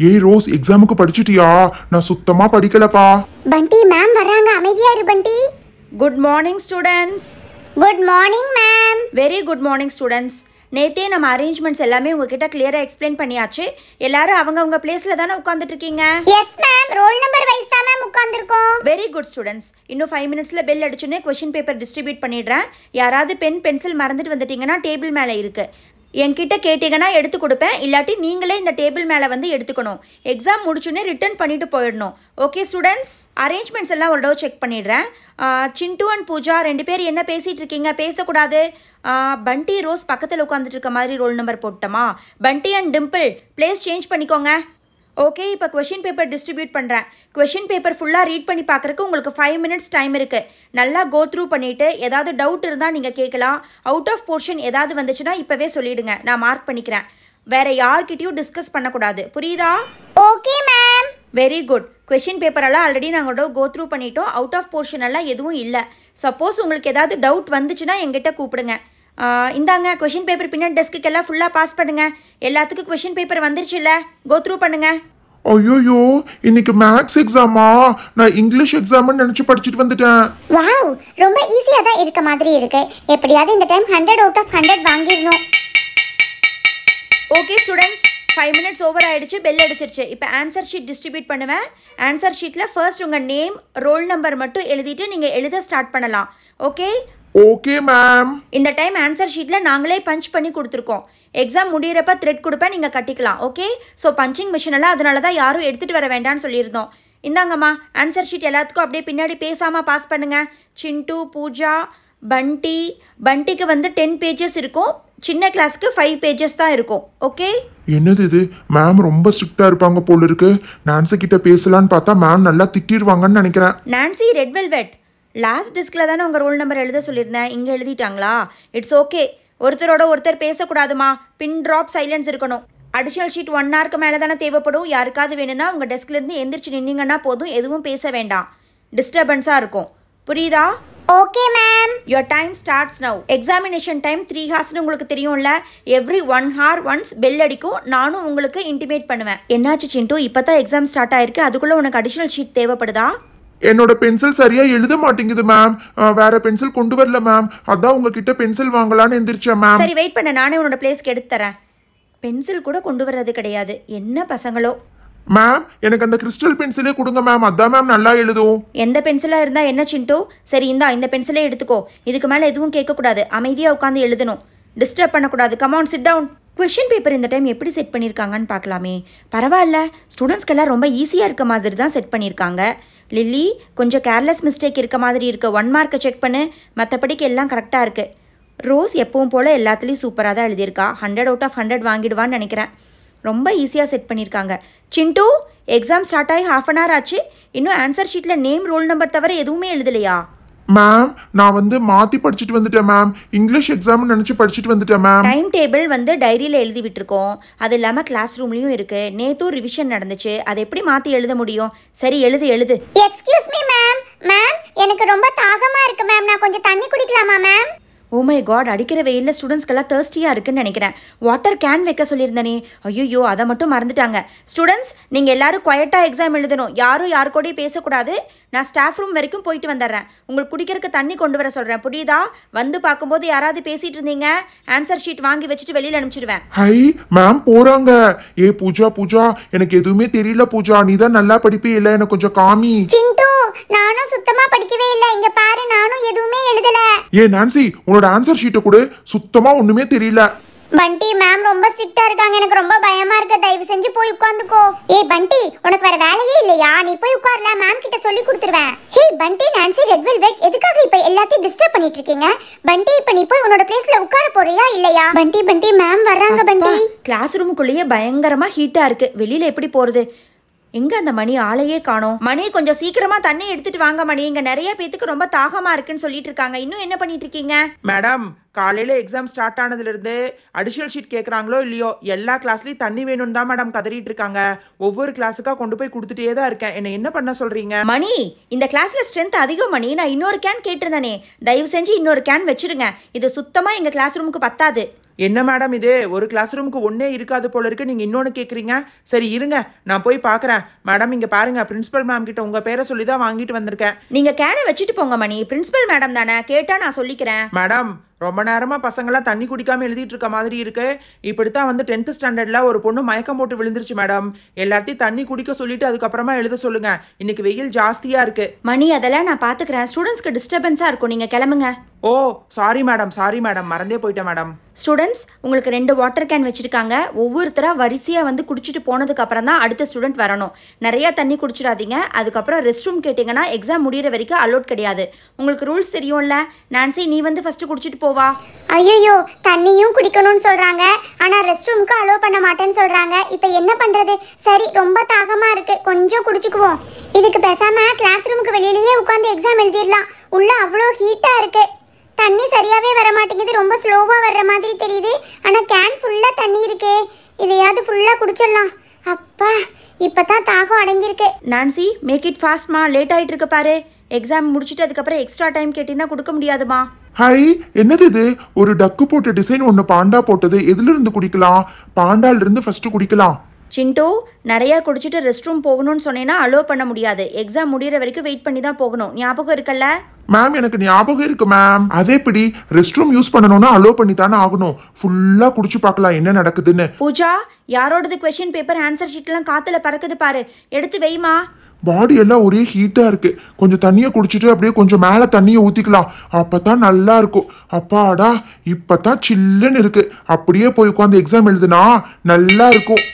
ஏய் ரோஸ் எக்ஸாமுக்கு படிச்சிட்டியா? நான் சுத்தமா படிக்கலப்பா. பண்டி மேம் வராங்க, அமைதியா இரு பண்டி. Good morning students. Good morning ma'am. Very good morning students. நேற்றே நம்ம அரேஞ்ச்மெண்ட்ஸ் எல்லாமே உங்ககிட்ட கிளியராக எக்ஸ்பிளைன் பண்ணியாச்சு. எல்லாரும் அவங்க பிளேஸில் தானே உட்காந்துட்டு இருக்கீங்க? Yes ma'am, roll number wise தான் மேம் உட்காந்துருக்கோம். Very good students. இன்னும் 5 மினிட்ஸில் பெல் அடிச்சுன்னே கொஷின் பேப்பர் டிஸ்ட்ரிபியூட் பண்ணிடுறேன். யாராவது பென்சில் மறந்துட்டு வந்துட்டீங்கன்னா டேபிள் மேலே இருக்குது, என்கிட்ட கேட்டீங்கன்னா எடுத்து கொடுப்பேன். இல்லாட்டி நீங்களே இந்த டேபிள் மேலே வந்து எடுத்துக்கணும். எக்ஸாம் முடிச்சுன்னே ரிட்டர்ன் பண்ணிட்டு போயிடணும். ஓகே ஸ்டூடெண்ட்ஸ், அரேஞ்ச்மெண்ட்ஸ் எல்லாம் ஒரு தடவை செக் பண்ணிடுறேன். சிண்டு அண்ட் பூஜா 2 பேர் என்ன பேசிகிட்டு இருக்கீங்க? பேசக்கூடாது. பண்டி ரோஸ் பக்கத்தில் உட்காந்துட்டு இருக்க மாதிரி ரோல் நம்பர் போட்டோமா? பண்டி அண்ட் டிம்பிள் பிளேஸ் சேஞ்ச் பண்ணிக்கோங்க. ஓகே, இப்போ கொஷின் பேப்பர் டிஸ்ட்ரிபியூட் பண்ணுறேன். கொஷின் பேப்பர் ஃபுல்லாக ரீட் பண்ணி பார்க்குறக்கு உங்களுக்கு 5 மினிட்ஸ் டைம் இருக்குது. நல்லா கோ த்ரூ பண்ணிவிட்டு ஏதாவது டவுட் இருந்தால் நீங்கள் கேட்கலாம். அவுட் ஆஃப் போர்ஷன் ஏதாவது வந்துச்சுன்னா இப்போவே சொல்லிவிடுங்க, நான் மார்க் பண்ணிக்கிறேன். வேறு யார்கிட்டையும் டிஸ்கஸ் பண்ணக்கூடாது, புரியுதா? Okay ma'am. Very good. Question பேப்பரெல்லாம் ஆல்ரெடி நாங்கள் கோ த்ரூ பண்ணிட்டோம். அவுட் ஆஃப் போர்ஷன் எல்லாம் எதுவும் இல்லை. சப்போஸ் உங்களுக்கு ஏதாவது டவுட் வந்துச்சுன்னா எங்கிட்ட கூப்பிடுங்க. இந்தாங்க கொஷின் பேப்பர் பின்னாடி டெஸ்க்கு எல்லாம் ஃபுல்லாக பாஸ் பண்ணுங்கள். எல்லாத்துக்கும் கொஷின் பேப்பர் வந்துருச்சு இல்லை? கோ த்ரூ பண்ணுங்க. ஐயோ, இன்னைக்கு மேத்ஸ் எக்ஸாமா? நான் இங்கிலீஷ் எக்ஸாம்னு நினைச்சு படிச்சுட்டு வந்துட்டேன். வாவ், ரொம்ப ஈஸியா தான் இருக்க மாதிரி இருக்கு. எப்படியாவது இந்த டைம் 100 அவுட் ஆஃப் 100 வாங்கிடணும். ஓகே ஸ்டூடெண்ட்ஸ், 5 மினிட்ஸ் ஓவர் ஆயிடுச்சு, பெல் அடிச்சிருச்சு. இப்போ ஆன்சர் ஷீட் டிஸ்ட்ரிபியூட் பண்ணுவேன். ஆன்சர் ஷீட்டில் ஃபர்ஸ்ட் உங்கள் நேம், ரோல் நம்பர் மட்டும் எழுதிட்டு நீங்கள் எழுத ஸ்டார்ட் பண்ணலாம். ஓகே? Okay ma'am. இந்த டைம் ஆன்சர் ஷீட்டில் நாங்களே பஞ்ச் பண்ணி கொடுத்துருக்கோம். எக்ஸாம் முடியிறப்ப த்ரெட் கொடுப்பேன், நீங்கள் கட்டிக்கலாம். ஓகே? ஸோ பஞ்சிங் மிஷின் எல்லாம் அதனால தான் யாரும் எடுத்துகிட்டு வர வேண்டாம்னு சொல்லியிருந்தோம். இந்தாங்கம்மா ஆன்சர் ஷீட் எல்லாத்துக்கும் அப்படியே பின்னாடி பேசாமல் பாஸ் பண்ணுங்கள். சிண்டு, பூஜா, பண்டிக்கு வந்து 10 பேஜஸ் இருக்கும். சின்ன கிளாஸ்க்கு 5 பேஜஸ் தான் இருக்கும். ஓகே? என்னது இது? மேம் ரொம்ப ஸ்ட்ரிக்டா இருப்பாங்க போல இருக்கு. நான்சி கிட்ட பேசலான்னு பார்த்தா மேம் நல்லா திட்டிடுவாங்கன்னு நினைக்கிறேன். நான்சி ரெட் வெல்வெட், லாஸ்ட் டிஸ்கில் தானே உங்கள் ரோல் நம்பர் எழுத சொல்லியிருந்தேன், இங்கே எழுதிட்டாங்களா? It's okay. ஒருத்தரோட ஒருத்தர் பேசக்கூடாதுமா. பின் ட்ராப் சைலன்ஸ் இருக்கணும். அடிஷனல் ஷீட் 1 ஹவருக்கு மேலே தானே தேவைப்படும். யாருக்காவது வேணும்னா உங்கள் டெஸ்க்லேருந்து எந்திரிச்சு நின்னீங்கன்னா போதும், எதுவும் பேச வேண்டாம். டிஸ்டர்பன்ஸாக இருக்கும், புரியுதா? Okay ma'am. Your time starts now. Examination time 3 ஹார்ஸ்னு உங்களுக்கு தெரியும்ல. எவ்ரி 1 hour ஒன்ஸ் பெல் அடிக்கும். நானும் உங்களுக்கு இன்டிமேட் பண்ணுவேன். என்னாச்சு சிண்டு, இப்போ தான் எக்ஸாம் ஸ்டார்ட் ஆயிருக்கு, அதுக்குள்ளே உனக்கு அடிஷனல் ஷீட் தேவைப்படுதா? என்னோட பென்சில் சரியா எழுத மாட்டேங்குது மேம். வேற பென்சில் கொண்டு வரல மேம். அதான் உங்ககிட்ட பென்சில் வாங்கலான்னு எந்திரிச்சேன் மேம். சரி வெயிட் பண்ண, நானே உன்னோட பிளேஸ்க்கு எடுத்து தரேன். பென்சில் கூட கொண்டு வர்றது கிடையாது, என்ன பசங்களோ. மேம் எனக்கு அந்த கிறிஸ்டல் பென்சிலே கொடுங்க மேம். அதான் மேம் நல்லா எழுதும். எந்த பென்சிலாக இருந்தால் என்ன சிண்டு? சரி இந்தா, இந்த பென்சிலே எடுத்துக்கோ. இதுக்கு மேலே எதுவும் கேட்கக்கூடாது, அமைதியாக உட்காந்து எழுதணும், டிஸ்டர்ப் பண்ணக்கூடாது. Come on sit down. Question paper இந்த டைம் எப்படி செட் பண்ணியிருக்காங்கன்னு பார்க்கலாமே. பரவாயில்ல, ஸ்டூடெண்ட்ஸ்க்கெல்லாம் ரொம்ப ஈஸியாக இருக்க மாதிரி தான் செட் பண்ணியிருக்காங்க. லில்லி, கொஞ்சம் கேர்லெஸ் மிஸ்டேக் இருக்க மாதிரி இருக்குது. 1 மார்க்கை செக் பண்ணு, மற்றபடிக்கு எல்லாம் கரெக்டாக இருக்குது. ரோஸ் எப்பவும் போல் எல்லாத்துலேயும் சூப்பராக தான் எழுதியிருக்கா. 100 அவுட் ஆஃப் 100 வாங்கிடுவான்னு நினைக்கிறேன். ரொம்ப ஈஸியாக செட் பண்ணியிருக்காங்க. சிண்டு, எக்ஸாம் ஸ்டார்ட் ஆகி 1/2 hour ஆச்சு, இன்னும் ஆன்சர் ஷீட்டில் நேம், ரோல் நம்பர் தவிர எதுவுமே எழுதலையா? மேம் நான் வந்து மாற்றி படிச்சுட்டு வந்துட்டேன் மேம். இங்கிலீஷ் எக்ஸாம்னு நினச்சி படிச்சுட்டு வந்துட்டேன் மேம். டைம் டேபிள் வந்து டைரியில் எழுதி விட்டுருக்கோம். அது இல்லாமல் கிளாஸ் ரூம்லேயும் இருக்குது. நேற்றும் ரிவிஷன் நடந்துச்சு, அதை எப்படி மாற்றி எழுத முடியும்? சரி எழுது. Excuse me ma'am. மேம் எனக்கு ரொம்ப தாகமா இருக்கு மேம், நான் கொஞ்சம் தண்ணி குடிக்கலாமா மேம்? ஓ மை காட், அடிக்கிற வெயிலில் ஸ்டூடெண்ட்ஸ்க்கெல்லாம் தேர்ஸ்டியாக இருக்குன்னு நினைக்கிறேன். வாட்டர் கேன் வைக்க சொல்லியிருந்தேனே, ஐயோ அதை மட்டும் மறந்துட்டாங்க. ஸ்டூடெண்ட்ஸ் நீங்கள் எல்லாரும் குவைட்டாக எக்ஸாம் எழுதணும். யாரும் யாருக்கூடயும் பேசக்கூடாது. நான் ஸ்டாஃப் ரூம் வரைக்கும் போயிட்டு வந்துடுறேன். உங்களுக்கு குடிக்கிறதுக்கு தண்ணி கொண்டு வர சொல்கிறேன், புரியுதா? வந்து பார்க்கும்போது யாராவது பேசிகிட்டு இருந்தீங்க, ஆன்சர் ஷீட் வாங்கி வச்சுட்டு வெளியில் அனுப்பிச்சிடுவேன். ஹை மேம் போகிறாங்க. ஏ பூஜா எனக்கு எதுவுமே தெரியல பூஜா. நீ தான் நல்லா படிப்பே இல்லை, எனக்கு கொஞ்சம் காமி. சிண்டு, நானும் சுத்தமா படிக்கவே இல்லை. இங்க பாரு, நானும் எதுவுமே எழுதல. ஏ நான்சி, உன்னோட ஆன்சர் ஷீட்டை கூட சுத்தமா ஒண்ணுமே தெரியல. பண்டி மேம் ரொம்ப ஸ்ட்ரிக்ட்டா இருக்காங்க, எனக்கு ரொம்ப பயமா இருக்கு. தயவு செஞ்சு போய் உட்கார்ந்துக்கோ. ஏய் பண்டி, உனக்கு வேற வேலையே இல்லையா? நீ போய் உட்கார்ல, மேம் கிட்ட சொல்லி கொடுத்துருவேன். ஹே பண்டி, நான்சி ரெட் வெல்வெட், எதுக்காக இப்ப எல்லாத்தையும் டிஸ்டர்ப் பண்ணிட்டு இருக்கீங்க? பண்டி, இப்ப நீ போய் உன்னோட பிளேஸ்ல உட்கார போறியா இல்லையா? பண்டி மேம் வர்றாங்க. பண்டி, கிளாஸ் ரூமுக்குள்ளேயே பயங்கரமாக ஹீட்டாக இருக்குது, வெளியில் எப்படி போகிறது? எங்கே அந்த மணி ஆளையே காணோம். மணி கொஞ்சம் சீக்கிரமாக தண்ணி எடுத்துகிட்டு வாங்க மணி. இங்கே நிறைய பேத்துக்கு ரொம்ப தாகமாக இருக்குன்னு சொல்லிட்டு இருக்காங்க. இன்னும் என்ன பண்ணிட்டு இருக்கீங்க? மேடம் காலையில் எக்ஸாம் ஸ்டார்ட் ஆனதுலேருந்து அடிஷனல் ஷீட் கேட்குறாங்களோ இல்லையோ எல்லா கிளாஸ்லேயும் தண்ணி வேணும்னு தான் மேடம் கதறிட்டு இருக்காங்க. ஒவ்வொரு கிளாஸுக்காக கொண்டு போய் கொடுத்துட்டே தான் இருக்கேன். என்ன பண்ண சொல்கிறீங்க? மணி, இந்த கிளாஸில் ஸ்ட்ரென்த் அதிகம் மணி. நான் இன்னொரு கேன் கேட்டிருந்தேனே, தயவு செஞ்சு இன்னொரு கேன் வச்சிருங்க. இது சுத்தமாக எங்கள் கிளாஸ் ரூமுக்கு பத்தாது. என்ன மேடம் இது, ஒரு கிளாஸ் ரூமுக்கு ஒன்றே இருக்காது போல இருக்கு, நீங்கள் இன்னொன்று கேட்குறீங்க. சரி இருங்க, நான் போய் பார்க்குறேன். மேடம் இங்கே பாருங்கள், பிரின்ஸிபல் மேம் கிட்ட உங்கள் பேரை சொல்லி தான் வாங்கிட்டு வந்திருக்கேன். நீங்கள் கேனை வச்சுட்டு போங்க மணி. பிரின்சிபல் மேடம் தானே, கேட்டால் நான் சொல்லிக்கிறேன். மேடம் ரொம்ப நேரமாக பசங்களாம் தண்ணி குடிக்காமல் எழுதிட்டு இருக்க மாதிரி இருக்கு. இப்படித்தான் 10th ஸ்டாண்டர்டில் ஒரு பொண்ணு மயக்கம் போட்டு விழுந்துருச்சு மேடம். எல்லாத்தையும் தண்ணி குடிக்க சொல்லிட்டு அதுக்கப்புறமா எழுத சொல்லுங்க. இன்னைக்கு வெயில் ஜாஸ்தியாக இருக்கு. மணி, அதெல்லாம் நான் பார்த்துக்கிறேன். ஸ்டூடெண்ட்ஸ்க்கு டிஸ்டர்பன்ஸாக இருக்கும். நீங்கள் கிளம்புங்க. ஓ சாரி மேடம், மறந்தே போயிட்டேன் மேடம். ஸ்டூடெண்ட்ஸ், உங்களுக்கு 2 வாட்டர் கேன் வச்சுருக்காங்க. ஒவ்வொருத்தராக வரிசையாக குடிச்சிட்டு போனதுக்கு அப்புறம் தான் அடுத்த ஸ்டூடெண்ட் வரணும். நிறையா தண்ணி குடிச்சிடாதீங்க. அதுக்கப்புறம் ரெஸ்ட் ரூம் கேட்டிங்கன்னா எக்ஸாம் முடிகிற வரைக்கும் அலோட் கிடையாது. உங்களுக்கு ரூல்ஸ் தெரியும்ல. நான்சி, நீ ஃபஸ்ட்டு குடிச்சிட்டு போவா. ஐயோ, தண்ணியும் குடிக்கணும்னு சொல்றாங்க, ஆனா ரெஸ்ட் ரூமுக்கு அலோ பண்ண மாட்டேன்னு சொல்றாங்க. இப்போ என்ன பண்றது? சரி, ரொம்ப தாகமா இருக்கு, கொஞ்சம் குடிச்சுக்குவோம். இதுக்கு பேசாம கிளாஸ் ரூமுக்கு வெளியிலேயே உட்காந்து எக்ஸாம் எழுதிடலாம். உள்ள அவ்வளோ ஹீட்டா இருக்கு. தண்ணி சரியாவே வர மாட்டேங்குது, ரொம்ப ஸ்லோவா வர்ற மாதிரி தெரியுது. ஆனா கேன் ஃபுல்லா தண்ணி இருக்கே, இதையாவது ஃபுல்லா குடிச்சிடலாம். அப்பா, இப்பதான் தாகம் அடங்கியிருக்கு. நான்சி, மேக் இட் ஃபாஸ்ட்மா. லேட் ஆகிட்டு இருக்கு பாரு. எக்ஸாம் முடிச்சுட்டு அதுக்கப்புறம் எக்ஸ்ட்ரா டைம் கேட்டிங்கன்னா கொடுக்க முடியாதுமா. ஹை, என்னது இது? ஒரு டக்கு போட்ட டிசைன் ஒன்று பாண்டா போட்டது. எதுல இருந்து குடிக்கலாம்? பாண்டால இருந்து ஃபர்ஸ்ட் குடிக்கலாம். சிண்டு, நிறையா குடிச்சிட்டு ரெஸ்ட் ரூம் போகணும்னு சொன்னேன்னா அலோ பண்ண முடியாது. எக்ஸாம் முடிகிற வரைக்கும் வெயிட் பண்ணி தான் போகணும். ஞாபகம் இருக்கல்ல? மேம் எனக்கு ஞாபகம் இருக்கு மேம். அதே எப்படி ரெஸ்ட் ரூம் யூஸ் பண்ணணும்னா அலோ பண்ணி தானே ஆகணும். ஃபுல்லா குடிச்சு பார்க்கலாம் என்ன நடக்குதுன்னு. பூஜா, யாரோடது கொஸ்டின் பேப்பர் ஆன்சர் ஷீட்லாம் காத்துல பறக்குது பாரு, எடுத்து வைமா. பாடி எல்லாம் ஒரே ஹீட்டா இருக்கு. கொஞ்சம் தண்ணியை குடிச்சிட்டு அப்படியே கொஞ்சம் மேல தண்ணியை ஊத்திக்கலாம். அப்பதான் நல்லா இருக்கும். அப்பாடா, இப்பதான் சில்லுன்னு இருக்கு. அப்படியே போய் உட்காந்து எக்ஸாம் எழுதுனா நல்லா இருக்கும்.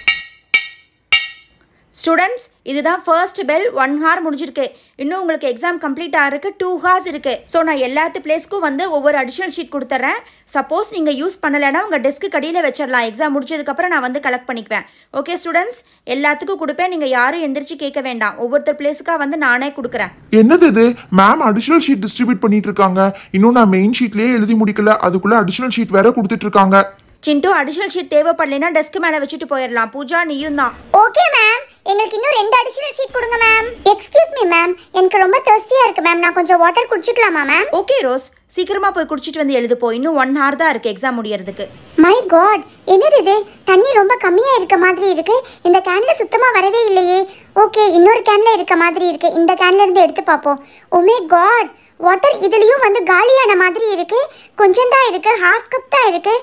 ஸ்டூடெண்ட்ஸ், இதுதான் ஃபர்ஸ்ட் பெல். 1 hour முடிஞ்சிருக்கு. இன்னும் உங்களுக்கு எக்ஸாம் கம்ப்ளீட் ஆகிறதுக்கு 2 hours இருக்கு. ஸோ நான் எல்லாத்து பிளேஸ்க்கும் ஒவ்வொரு அடிஷனல் ஷீட் கொடுத்துட்றேன். சப்போஸ் நீங்கள் யூஸ் பண்ணலைன்னா உங்கள் டெஸ்க்கு கடியில் வச்சிடலாம். எக்ஸாம் முடிச்சதுக்கப்புறம் நான் கலெக்ட் பண்ணிக்குவேன். ஓகே ஸ்டூடெண்ட்ஸ், எல்லாத்துக்கும் கொடுப்பேன். நீங்கள் யாரும் எந்திரிச்சு கேட்க வேண்டாம். ஒவ்வொருத்தர் பிளேஸுக்காக நானே கொடுக்குறேன். என்னது இது? மேம் அடிஷனல் ஷீட் டிஸ்ட்ரிபியூட் பண்ணிட்டு இருக்காங்க. இன்னும் நான் மெயின் ஷீட்லயே எழுதி முடிக்கல, அதுக்குள்ள அடிஷனல் ஷீட் வேற கொடுத்துட்டு இருக்காங்க. சிண்டு, அடிஷனல் ஷீட் தேவைப்படலைன்னா டெஸ்க் மேலே வச்சுட்டு போயிடலாம். பூஜா, நீயும் தான். ஓகே மேம், எங்களுக்கு இன்னும் 2 அடிஷனல் ஷீட் கொடுங்க மேம். எக்ஸ்கியூஸ் மீ மேம், எனக்கு ரொம்ப தர்ஸ்டியா இருக்கு மேம். நான் கொஞ்சம் வாட்டர் குடிச்சுக்கலாமா மேம்? ஓகே ரோஸ், சீக்கிரமா போய் குடிச்சிட்டு எழுது போ. இன்னும் 1 hour தான் இருக்கு எக்ஸாம் முடியறதுக்கு. மை காட், என்னது இது? தண்ணி ரொம்ப கம்மியா இருக்க மாதிரி இருக்கு. இந்த கேன்ல சுத்தமா வரவே இல்லையே. ஓகே, இன்னொரு கேன்ல இருக்க மாதிரி இருக்கு. இந்த கேன்ல இருந்து எடுத்து பாப்போம். ஓ மை காட், வாட்டர் இதுலயும் காலியான மாதிரி இருக்கு. கொஞ்சம் தான் இருக்கு, ஹாஃப் கப் தான் இருக்கு.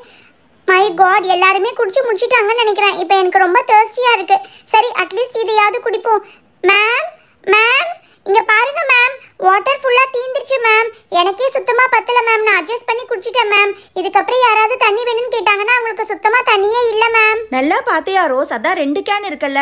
மை காட், எல்லாருமே குடிச்சு முடிச்சிட்டாங்கன்னு நினைக்கிறேன். இப்போ எனக்கு ரொம்ப தர்ஸ்டியா இருக்கு. சரி, அட்லீஸ்ட் இதையாவது குடிப்போம். மேம் மேம், இங்க பாருங்க மேம், வாட்டர் ஃபுல்லா தீந்துருச்சு மேம். எனக்கே சுத்தமா பத்தல மேம். நான் அட்ஜஸ்ட் பண்ணி குடிச்சிட்டேன் மேம். இதுக்கப்புறம் யாராவது தண்ணி வேணும்னு கேட்டாங்கன்னா அவங்களுக்கு சுத்தமா தண்ணியே இல்லை மேம். நல்லா பார்த்தியா ரோஸ்? அதான் 2 கேன் இருக்குல்ல.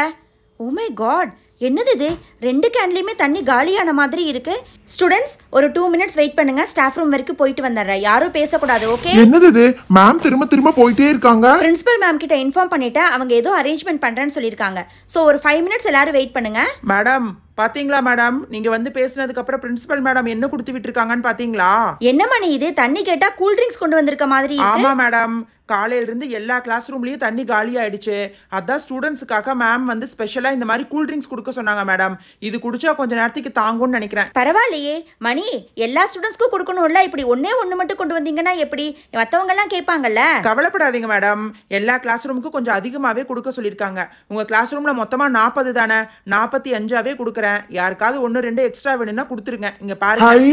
ஓ மை காட், என்னது இது? 2 கேன்லையுமே தண்ணி காலியான மாதிரி இருக்கு. ஸ்டூடெண்ட்ஸ், ஒரு 2 minutes வெயிட் பண்ணுங்க. ஸ்டாஃப் ரூம் வரைக்கும் போயிட்டு வந்துடுறேன். யாரும் பேசக்கூடாது, ஓகே? என்னது இது? மேம் திரும்ப போயிட்டே இருக்காங்க. பிரின்சிபல் மேம் கிட்ட இன்ஃபார்ம் பண்ணிட்டேன். அவங்க ஏதோ அரேஞ்ச்மெண்ட் பண்றேன்னு சொல்லியிருக்காங்க. ஸோ ஒரு 5 minutes எல்லாரும் வெயிட் பண்ணுங்க. மேடம் பாத்தீங்களா மேடம், நீங்க பேசினதுக்கு அப்புறம் பிரின்சிபல் மேடம் என்ன கொடுத்து விட்டுருக்காங்கன்னு பாத்தீங்களா? என்ன மணி இது? தண்ணி கேட்டா கூல் ட்ரிங்க்ஸ் கொண்டு வந்திருக்க மாதிரி இருக்கு. ஆமா மேடம், காலையில இருந்து எல்லா கிளாஸ் ரூம்லயும் தண்ணி காலி ஆயிடுச்சு. அதான் ஸ்டூடெண்ட்ஸுக்காக மேம் ஸ்பெஷலா இந்த மாதிரி கூல் ட்ரிங்க்ஸ் கொடுக்க சொன்னாங்க மேடம். இது குடிச்சா கொஞ்ச நேரத்துக்கு தாங்கும்னு நினைக்கிறேன். பரவாயில்லையே மணி, எல்லா ஸ்டூடெண்ட்ஸ்க்கும் கொடுக்கணும்ல. இப்படி ஒண்ணு மட்டும் கொண்டு வந்தீங்கன்னா எப்படி? மத்தவங்க எல்லாம் கேட்பாங்கல்ல. கவலைப்படாதீங்க மேடம், எல்லா கிளாஸ் ரூமுக்கும் கொஞ்சம் அதிகமாவே கொடுக்க சொல்லியிருக்காங்க. உங்க கிளாஸ் ரூம்ல மொத்தமா 40 தானே, 45ஆவே கொடுக்குறேன். யாருக்காவது 1-2 எக்ஸ்ட்ரா வேணும்னா கொடுத்துருங்க. இங்க பாருங்க. ஹை,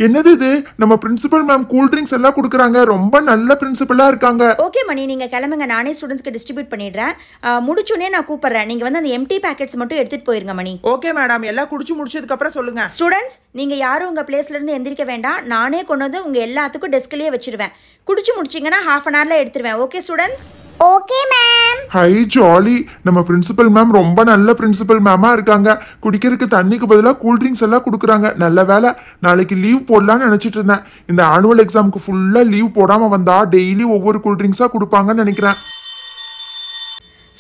என்னது இது? நம்ம பிரின்சிபல் மேம் கூல் ட்ரிங்க்ஸ் எல்லாம் கொடுக்குறாங்க. ரொம்ப நல்ல பிரின்சிபலா இருக்காங்க. ஓகே மணி, நீங்க கிளம்புங்க. நானே ஸ்டூடெண்ட்ஸ்க்கு டிஸ்ட்ரிபியூட் பண்ணிடுறேன். முடிச்சோடனே நான் கூப்பிடுறேன். நீங்க அந்த எம்டி பேக்கெட்ஸ் மட்டும் எடுத்துட்டு போயிருங்க மணி. ஓகே மேடம், எல்லாம் குடிச்சு முடிச்சதுக்கு அப்புறம் சொல்லுங்க. ஸ்டூடெண்ட்ஸ், நீங்க யாரும் உங்க பிளேஸ்ல இருந்து எந்திரிக்க வேண்டாம். நானே கொண்டு வந்து உங்க எல்லாத்துக்கும் டெஸ்க்லயே வச்சிருவேன். குடிச்சு முடிச்சிங்கன்னா 1/2 an hourல எடுத்துருவேன். Okay students? Okay ma'am. Hi jolly, நம்ம பிரின்சிபல் மேம் ரொம்ப நல்ல பிரின்சிபல் மேமா இருக்காங்க. குடிக்கிறதுக்கு தண்ணிக்கு பதிலாக கூல் ட்ரிங்க்ஸ் எல்லாம் கொடுக்குறாங்க. நல்ல வேலை, நாளைக்கு லீவ் போடலான்னு நினைச்சிட்டு இருந்தேன். இந்த ஆனுவல் எக்ஸாமுக்கு ஃபுல்லா லீவ் போடாம வந்தா டெய்லி ஒவ்வொரு கூல் ட்ரிங்க்ஸா கொடுப்பாங்கன்னு நினைக்கிறேன்.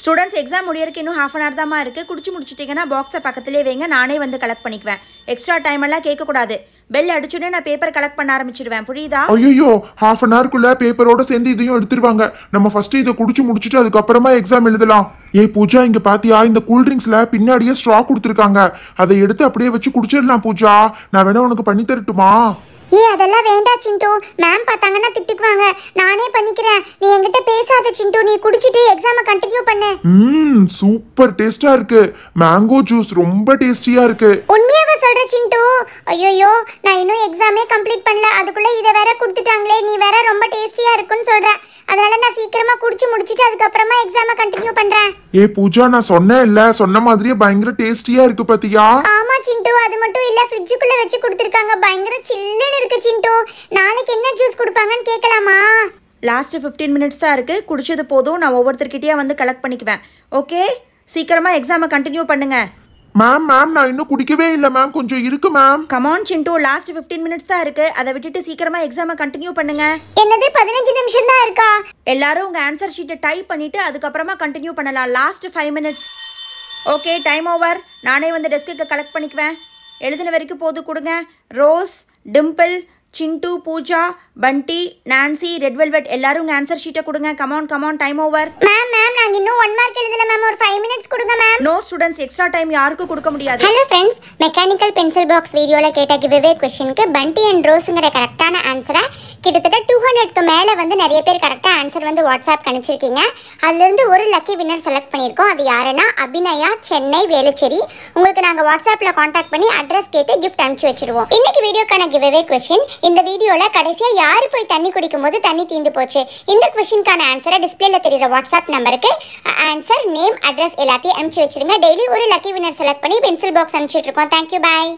ஸ்டூடெண்ட்ஸ், எக்ஸாம் முடியறதுக்கு இன்னும் 1/2 an hour தான் இருக்கு. குடிச்சு முடிச்சிட்டீங்கன்னா பாக்ஸை பக்கத்துலேயே வைங்க. நானே கலெக்ட் பண்ணிக்குவேன். எக்ஸ்ட்ரா டைம் எல்லாம் கேட்கக்கூடாது. பெல் அடிச்சுன்னே நான் பேப்பர் கலெக்ட் பண்ண ஆரம்பிச்சிடுவேன், புரியுதா? ஐயோ ஹாஃப் அன் ஹவர்க்குள்ள பேப்பரோட சேர்ந்து இதையும் எடுத்துருவாங்க. நம்ம ஃபர்ஸ்ட் இதை குடிச்சு முடிச்சுட்டு அதுக்கப்புறமா எக்ஸாம் எழுதலாம். ஏய் பூஜா, இங்க பாத்தியா இந்த கூல்ட்ரிங்க்ஸ்ல பின்னாடியே ஸ்ட்ரா கொடுத்துருக்காங்க. அதை எடுத்து அப்படியே வச்சு குடிச்சிடலாம் பூஜா. நான் வேணா உனக்கு பண்ணி தரட்டுமா? அதெல்லாம் வேண்டாம் சிண்டு, மேம் பார்த்தாங்கன்னா திட்டுக்குவாங்க. நானே பண்ணிக்கிறேன், நீ என்கிட்ட பேசாத சிண்டு. நீ குடிச்சிட்டு எக்ஸாமை கண்டினியூ பண்ணு. சூப்பர் டேஸ்டா இருக்கு. மேங்கோ ஜூஸ் ரொம்ப டேஸ்டியா இருக்கு. உண்மையாவே சொல்ற சிண்டு? ஐயோ, நான் இன்னும் எக்ஸாமே கம்ப்ளீட் பண்ணல, அதுக்குள்ள இதை வேற கொடுத்துட்டாங்களே. நீ வேற ரொம்ப டேஸ்டியா இருக்குன்னு சொல்ற, அதனால நான் சீக்கிரமா குடிச்சு முடிச்சிட்டு அதுக்கப்புறமா எக்ஸாமை கண்டினியூ பண்றேன். பூஜா, நான் சொன்னேன் இல்ல, சொன்ன மாதிரியே பயங்கர டேஸ்டியா இருக்கு பாத்தியா? ஆமா சிண்டு, அது மட்டும் இல்ல ஃப்ரிட்ஜுக்குள்ள வச்சு கொடுத்துருக்காங்க. பயங்கர சில்லுன்னு இருக்கு சிண்டு. நாளைக்கு என்ன ஜூஸ் கொடுப்பாங்கன்னு கேட்கலாமா? லாஸ்ட் 15 மினிட்ஸ் தான் இருக்கு. குடிச்சது போதும், நான் ஒவ்வொருத்தர்கிட்டயா வந்து கலெக்ட் பண்ணிக்குவேன். ஓகே, சீக்கிரமா எக்ஸாமை கண்டினியூ பண்ணுங்க. மேம் நான் இன்னும் குடிக்கவே இல்லை மேம், கொஞ்சம் இருக்கு மேம். கமான் சிண்டு, லாஸ்ட் 15 மினிட்ஸ் தான் இருக்கு. அதை விட்டுட்டு சீக்கிரமா எக்ஸாமை கண்டினியூ பண்ணுங்க. என்னது 15 நிமிஷம் தான் இருக்கா? எல்லாரும் உங்க ஆன்சர் ஷீட்டை டைப் பண்ணிட்டு அதுக்கப்புறமா கண்டினியூ பண்ணலாம். Last 5 minutes. Okay, time over. நானே வந்து டெஸ்க்கு கலெக்ட் பண்ணிக்குவேன். எழுதின வரைக்கும் போது கொடுங்க. ரோஸ், டிம்பிள், சிண்டு, பூஜா, பண்டி, நான்சி, ரெட் வெல்வெட் எல்லாரும் உங்க ஆன்சர் ஷீட்டை கொடுங்க. Come on, time over. மேம் நாங்க இன்னும் 1 மார்க் எழுதல மேம், ஒரு 5 மினிட்ஸ் கொடுங்க ma'am. No students, extra time யாருக்கும் கொடுக்க முடியாது. Hello friends, mechanical pencil box வீடியோல கேட்ட கிவ்அவே क्वेश्चनக்கு பண்டி அண்ட் ரோஸ்ங்கற கரெக்டான ஆன்சரை கிட்டத்தட்ட 200க்கு மேல வந்து நிறைய பேர் கரெக்டா ஆன்சர் வந்து வாட்ஸ்அப் அனுப்பிச்சிருக்கீங்க. அதுல இருந்து ஒரு லக்கி வின்னர் செலக்ட் பண்ணியிருக்கோம். அது யாருன்னா அபிநயா, சென்னை, வேலுச்சேரி. உங்களுக்கு நாங்க வாட்ஸ்அப்ல காண்டாக்ட் பண்ணி அட்ரஸ் கேட்டு கிஃப்ட் அனுப்பிச்சு வச்சிருவோம். இன்னைக்கு வீடியோக்கான கிவ்அவே क्वेश्चन, இந்த வீடியோல கடைசியா யாரு போய் தண்ணி குடிக்கும் போது தண்ணி தீந்து போச்சு? இந்த क्वेश्चनக்கான ஆன்சரை டிஸ்ப்ளேல தெரியுற வாட்ஸ்அப் நம்பருக்கு ஆன்சர், நேம், அட்ரஸ் எல்லாத்தையும் அனுப்பிச்சு வச்சிருங்க. டெய்லி ஒரு லக்கி வின்னர் செலக்ட் பண்ணி பென்சில் பாக்ஸ் அனுப்பிச்சிட்டு இருக்கோம். தேங்க்யூ, பாய்.